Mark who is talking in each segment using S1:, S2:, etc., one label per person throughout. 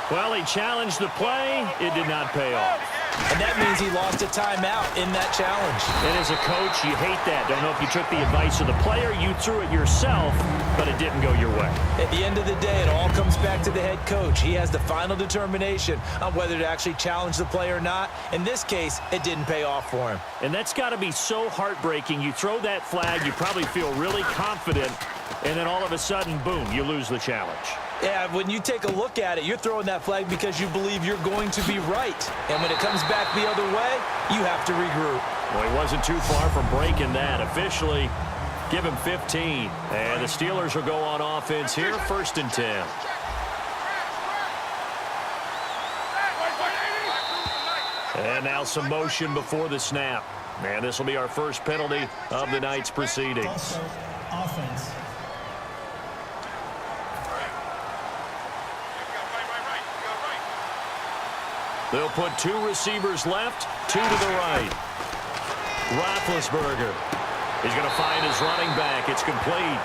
S1: Well, he challenged the play. It did not pay off.
S2: And that means he lost a timeout in that challenge.
S1: And as a coach, you hate that. Don't know if you took the advice of the player, you threw it yourself, but it didn't go your way.
S2: At the end of the day, it all comes back to the head coach. He has the final determination on whether to actually challenge the play or not. In this case, it didn't pay off for him.
S1: And that's got to be so heartbreaking. You throw that flag, you probably feel really confident, and then all of a sudden, boom, you lose the challenge.
S2: Yeah, when you take a look at it, you're throwing that flag because you believe you're going to be right. And when it comes back the other way, you have to regroup.
S1: Well, he wasn't too far from breaking that. Officially, give him 15. And the Steelers will go on offense here, 1st and 10. And now some motion before the snap. And this will be our first penalty of the night's proceedings.
S3: Also, offense.
S1: They'll put 2 receivers left, 2 to the right. Roethlisberger. He's going to find his running back. It's complete.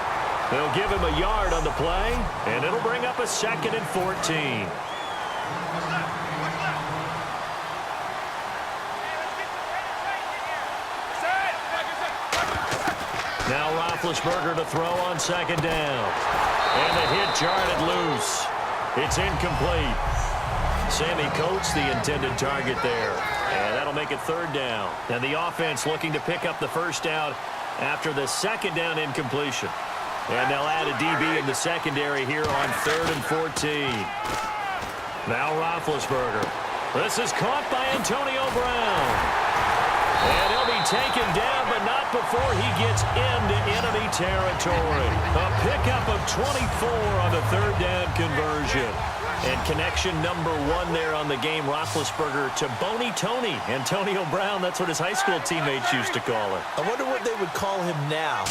S1: They'll give him a yard on the play, and it'll bring up a 2nd and 14. Now Roethlisberger to throw on 2nd down. And the hit jarred it loose. It's incomplete. Sammy Coates, the intended target there. And that'll make it 3rd down. And the offense looking to pick up the 1st down after the 2nd down incompletion. And they'll add a DB in the secondary here on 3rd and 14. Now Roethlisberger. This is caught by Antonio Brown. And he'll be taken down, but not before he gets into enemy territory. A pickup of 24 on the 3rd down conversion. And connection number 1 there on the game, Roethlisberger to Boney Tony. Antonio Brown, that's what his high school teammates used to call him.
S2: I wonder what they would call him now.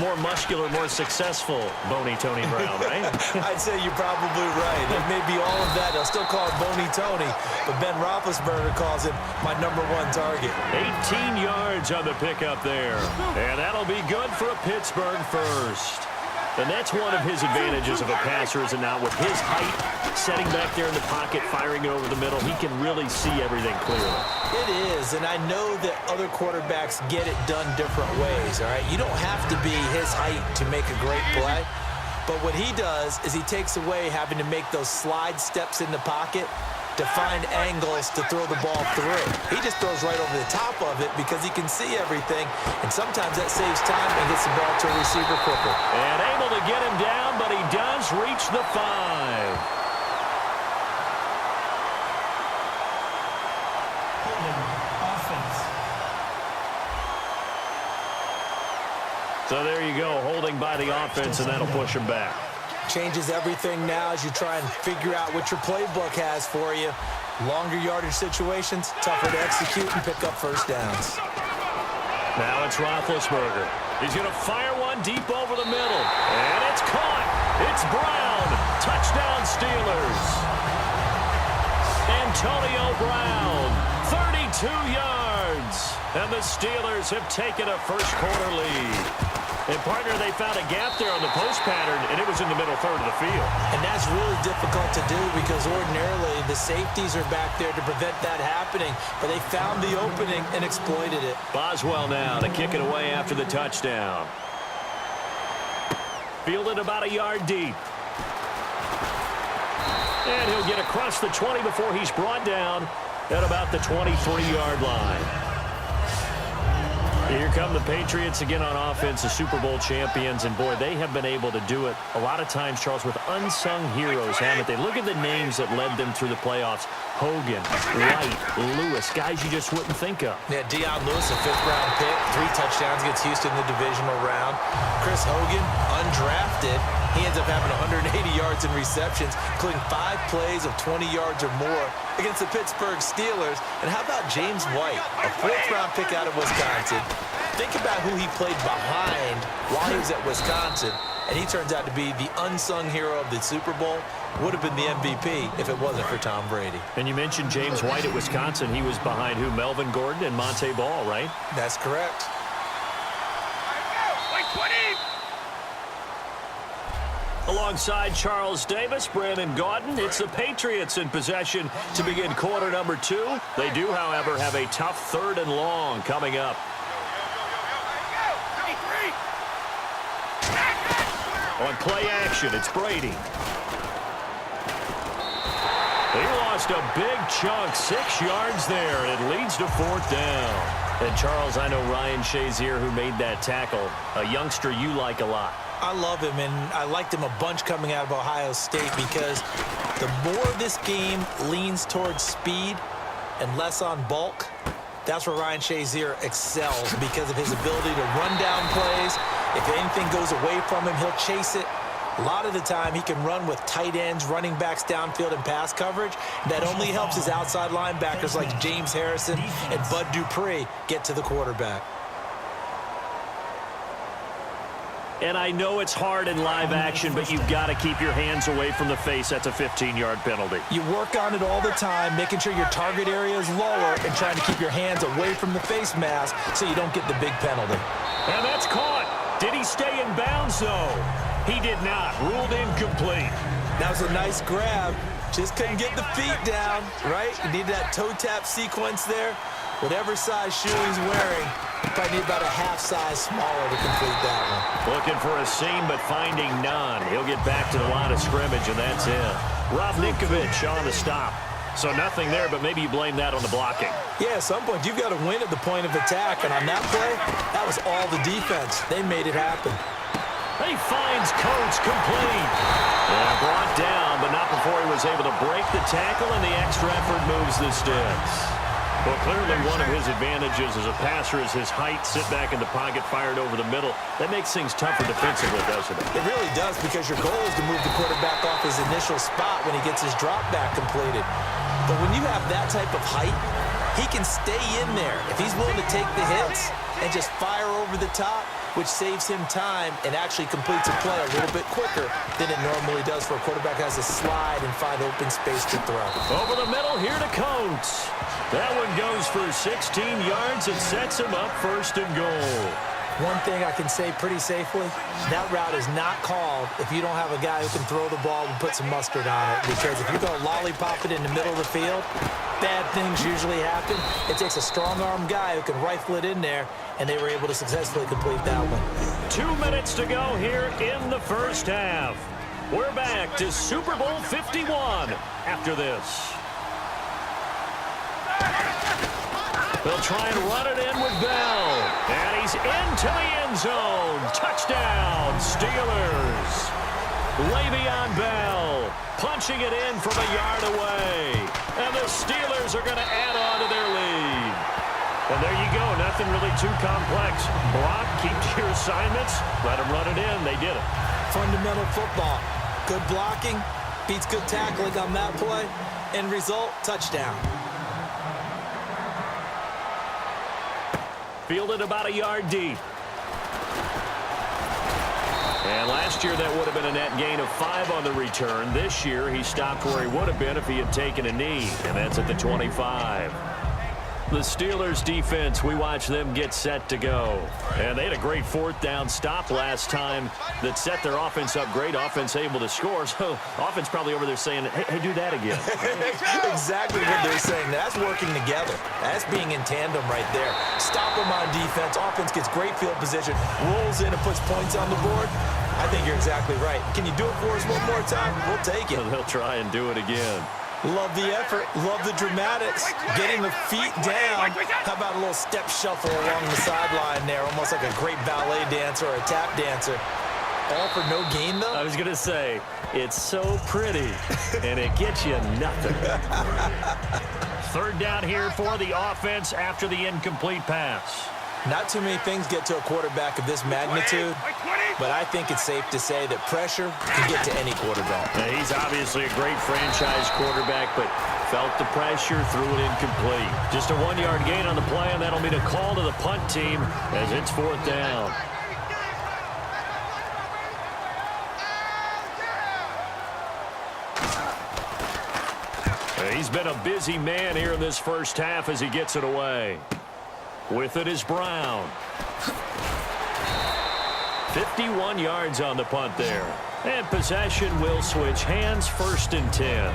S1: More muscular, more successful Boney Tony Brown, right?
S2: I'd say you're probably right. It may be all of that. They'll still call him Boney Tony, but Ben Roethlisberger calls him my number 1 target.
S1: 18 yards on the pickup there. And that'll be good for a Pittsburgh first. And that's one of his advantages of a passer, is it not? With his height, setting back there in the pocket, firing it over the middle, he can really see everything clearly.
S2: It is, and I know that other quarterbacks get it done different ways, all right? You don't have to be his height to make a great play, but what he does is he takes away having to make those slide steps in the pocket to find angles to throw the ball through. He just throws right over the top of it because he can see everything, and sometimes that saves time and gets the ball to a receiver quicker.
S1: And able to get him down, but he does reach the 5.
S3: Offense.
S1: So there you go, holding by the offense, and that'll push him back.
S2: Changes everything now as you try and figure out what your playbook has for you. Longer yardage situations, tougher to execute and pick up 1st downs.
S1: Now it's Roethlisberger. He's going to fire one deep over the middle. And it's caught. It's Brown. Touchdown Steelers. Antonio Brown, 32 yards. And the Steelers have taken a 1st quarter lead. And, partner, they found a gap there on the post pattern, and it was in the middle 3rd of the field.
S2: And that's really difficult to do because ordinarily the safeties are back there to prevent that happening. But they found the opening and exploited it.
S1: Boswell now to kick it away after the touchdown. Fielded about a yard deep. And he'll get across the 20 before he's brought down at about the 23-yard line. Here come the Patriots again on offense, the Super Bowl champions, and boy, they have been able to do it a lot of times, Charles, with unsung heroes, haven't they? Look at the names that led them through the playoffs. Hogan, White, Lewis, guys you just wouldn't think of.
S2: Yeah, Deion Lewis, a 5th-round pick, 3 touchdowns against Houston in the divisional round. Chris Hogan, undrafted. He ends up having 180 yards in receptions, including 5 plays of 20 yards or more against the Pittsburgh Steelers. And how about James White, a 4th-round pick out of Wisconsin? Think about who he played behind while he was at Wisconsin, and he turns out to be the unsung hero of the Super Bowl. Would have been the MVP if it wasn't for Tom Brady.
S1: And you mentioned James White at Wisconsin. He was behind who? Melvin Gordon and Monte Ball, right?
S2: That's correct.
S1: Along alongside Charles Davis, Brandon Gaudin. It's the Patriots in possession to begin quarter number 2. They do, however, have a tough 3rd and long coming up. On play action, it's Brady. He lost a big chunk, 6 yards there, and it leads to 4th down. And, Charles, I know Ryan Shazier, who made that tackle, a youngster you like a lot.
S2: I love him, and I liked him a bunch coming out of Ohio State because the more this game leans towards speed and less on bulk, that's where Ryan Shazier excels because of his ability to run down plays. If anything goes away from him, he'll chase it. A lot of the time, he can run with tight ends, running backs downfield, and pass coverage. That only helps his outside linebackers like James Harrison and Bud Dupree get to the quarterback.
S1: And I know it's hard in live action, but you've got to keep your hands away from the face. That's a 15-yard penalty.
S2: You work on it all the time, making sure your target area is lower and trying to keep your hands away from the face mask so you don't get the big penalty.
S1: And that's caught. Did he stay in bounds, though? He did not. Ruled incomplete.
S2: That was a nice grab. Just couldn't get the feet down, right? You need that toe tap sequence there. Whatever size shoe he's wearing, you probably need about a half size smaller to complete that one.
S1: Looking for a seam, but finding none. He'll get back to the line of scrimmage, and that's it. Rob Ninkovich on the stop. So nothing there, but maybe you blame that on the blocking.
S2: Yeah, at some point, you've got to win at the point of attack, and on that play, that was all the defense. They made it happen.
S1: He finds Coates complete. And brought down, but not before he was able to break the tackle, and the extra effort moves the sticks. Well, clearly one of his advantages as a passer is his height, sit back in the pocket, fired over the middle. That makes things tougher defensively, doesn't it?
S2: It really does, because your goal is to move the quarterback off his initial spot when he gets his drop back completed. But when you have that type of height, he can stay in there. If he's willing to take the hits and just fire over the top, which saves him time and actually completes a play a little bit quicker than it normally does for a quarterback who has to slide and find open space to throw.
S1: Over the middle here to Coates. That one goes for 16 yards and sets him up 1st and goal.
S2: One thing I can say pretty safely, that route is not called if you don't have a guy who can throw the ball and put some mustard on it. Because if you go lollipop it in the middle of the field, bad things usually happen. It takes a strong-arm guy who can rifle it in there, and they were able to successfully complete that one.
S1: 2 minutes to go here in the first half. We're back to Super Bowl 51 after this. They'll try and run it in with Bell. And he's into the end zone. Touchdown, Steelers. Le'Veon Bell punching it in from a yard away. And the Steelers are going to add on to their lead. And there you go. Nothing really too complex. Block, keep to your assignments. Let them run it in. They did it.
S2: Fundamental football. Good blocking beats good tackling on that play. End result, touchdown.
S1: Fielded about a yard deep. And last year that would have been a net gain of 5 on the return. This year he stopped where he would have been if he had taken a knee. And that's at the 25. The Steelers defense, we watch them get set to go. And they had a great 4th down stop last time that set their offense up great. Offense able to score. So offense probably over there saying, hey, do that again.
S2: Exactly what they're saying. That's working together. That's being in tandem right there. Stop them on defense. Offense gets great field position, rolls in and puts points on the board. I think you're exactly right. Can you do it for us one more time? We'll take it.
S1: They'll try and do it again.
S2: Love the effort. Love the dramatics. Getting the feet down. How about a little step shuffle along the sideline there? Almost like a great ballet dancer or a tap dancer. All for no gain, though?
S1: I was going to say, it's so pretty, and it gets you nothing. 3rd down here for the offense after the incomplete pass.
S2: Not too many things get to a quarterback of this magnitude, but I think it's safe to say that pressure can get to any quarterback.
S1: Now, he's obviously a great franchise quarterback, but felt the pressure, threw it incomplete. Just a 1-yard gain on the play, and that'll mean a call to the punt team as it's 4th down. He's been a busy man here in this first half as he gets it away. With it is Brown. 51 yards on the punt there. And possession will switch hands, 1st and 10.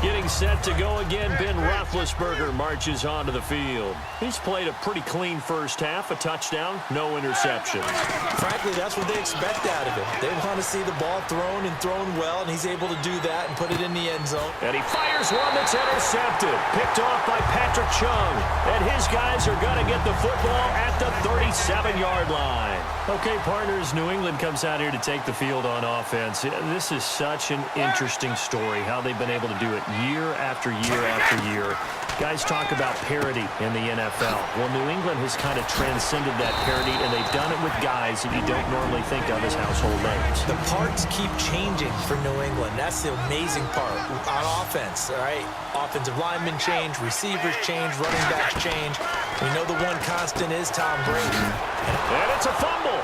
S1: Getting set to go again, Ben Roethlisberger marches onto the field. He's played a pretty clean first half, a touchdown, no interceptions.
S2: Frankly, that's what they expect out of him. They want to see the ball thrown and thrown well, and he's able to do that and put it in the end zone.
S1: And he fires one that's intercepted, picked off by Patrick Chung. And his guys are going to get the football at the 37-yard line. Okay, partners, New England comes out here to take the field on offense. This is such an interesting story, how they've been able to do it year after year after year. Guys talk about parity in the NFL. Well, New England has kind of transcended that parity, and they've done it with guys that you don't normally think of as household names.
S2: The parts keep changing for New England. That's the amazing part on offense, all right? Offensive linemen change, receivers change, running backs change. We know the one constant is Tom Brady.
S1: And it's a fumble.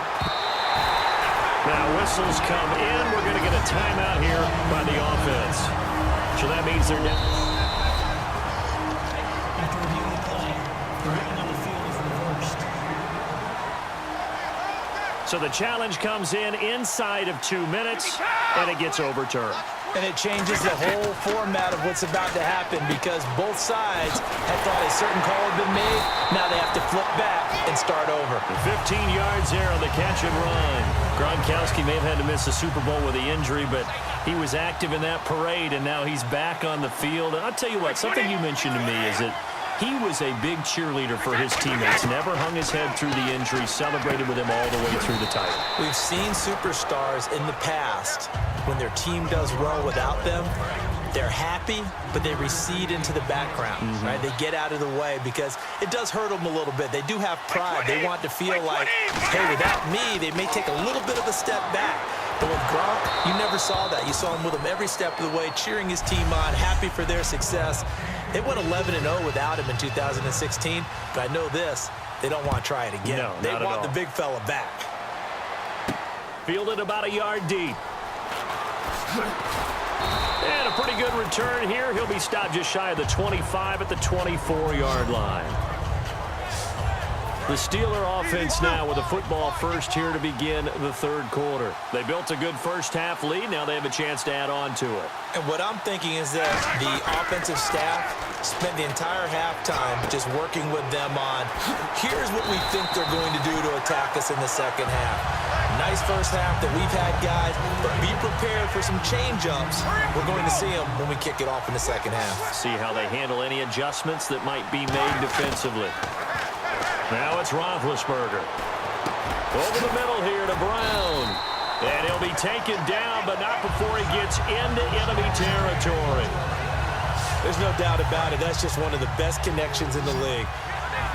S1: Now whistles come in. We're going to get a timeout here by the offense. So that means they're down. After reviewing the play, the running on the field is reversed. So the challenge comes in inside of 2 minutes, and it gets overturned.
S2: And it changes the whole format of what's about to happen because both sides had thought a certain call had been made. Now they have to flip back and start over.
S1: 15 yards there on the catch and run. Gronkowski may have had to miss the Super Bowl with the injury, but he was active in that parade, and now he's back on the field. And I'll tell you what, something you mentioned to me is that he was a big cheerleader for his teammates, never hung his head through the injury, celebrated with him all the way through the title.
S2: We've seen superstars in the past, when their team does well without them, they're happy, but they recede into the background, right? They get out of the way because it does hurt them a little bit. They do have pride. They want to feel like, hey, without me, they may take a little bit of a step back. But with Gronk, you never saw that. You saw him with him every step of the way, cheering his team on, happy for their success. They went 11-0 without him in 2016, but I know this, they don't want to try it again.
S1: No,
S2: they want the big fella back.
S1: Fielded about a yard deep. And a pretty good return here. He'll be stopped just shy of the 25 at the 24-yard line. The Steeler offense now with a football first here to begin the third quarter. They built a good first half lead. Now they have a chance to add on to it.
S2: And what I'm thinking is that the offensive staff spent the entire halftime just working with them on, here's what we think they're going to do to attack us in the second half. Nice first half that we've had, guys, but be prepared for some change-ups. We're going to see them when we kick it off in the second half.
S1: See how they handle any adjustments that might be made defensively. Now it's Roethlisberger. Over the middle here to Brown. And he'll be taken down, but not before he gets into enemy territory.
S2: There's no doubt about it. That's just one of the best connections in the league.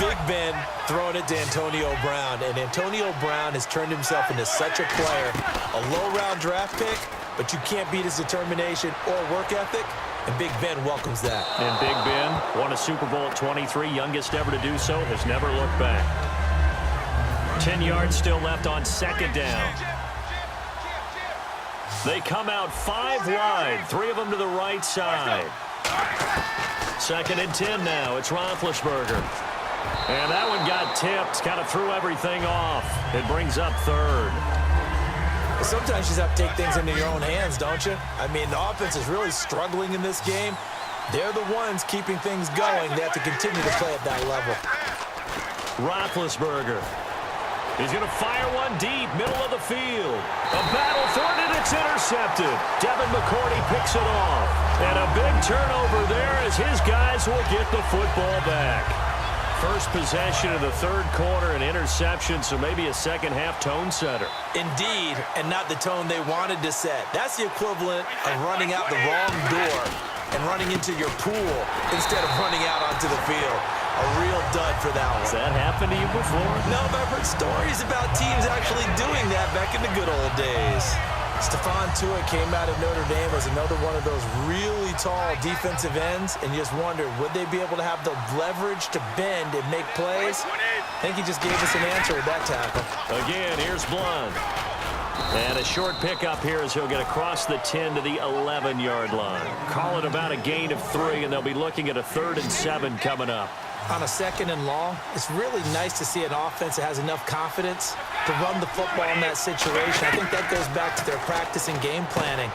S2: Big Ben throwing it to Antonio Brown, and Antonio Brown has turned himself into such a player. A low-round draft pick, but you can't beat his determination or work ethic, and Big Ben welcomes that.
S1: And Big Ben won a Super Bowl at 23, youngest ever to do so, has never looked back. 10 yards still left on second down. They come out 5 wide, 3 of them to the right side. Second and 10 now. It's Roethlisberger. And that one got tipped, kind of threw everything off. It brings up third.
S2: Sometimes you just have to take things into your own hands, don't you? I mean, the offense is really struggling in this game. They're the ones keeping things going. They have to continue to play at that level.
S1: Roethlisberger. He's going to fire one deep, middle of the field. A battle for it, and it's intercepted. Devin McCourty picks it off. And a big turnover there as his guys will get the football back. First possession of the third quarter, an interception, so maybe a second-half tone setter.
S2: Indeed, and not the tone they wanted to set. That's the equivalent of running out the wrong door and running into your pool instead of running out onto the field. A real dud for that one.
S1: Has that happened to you before?
S2: No, but I've heard stories about teams actually doing that back in the good old days. Stephon Tuitt came out of Notre Dame as another one of those really tall defensive ends, and you just wondered, would they be able to have the leverage to bend and make plays? I think he just gave us an answer with that tackle.
S1: Again, here's Blunt. And a short pickup here as he'll get across the 10 to the 11-yard line. Call it about a gain of 3, and they'll be looking at a 3rd and 7 coming up.
S2: On a 2nd and long, it's really nice to see an offense that has enough confidence to run the football in that situation. I think that goes back to their practice and game planning.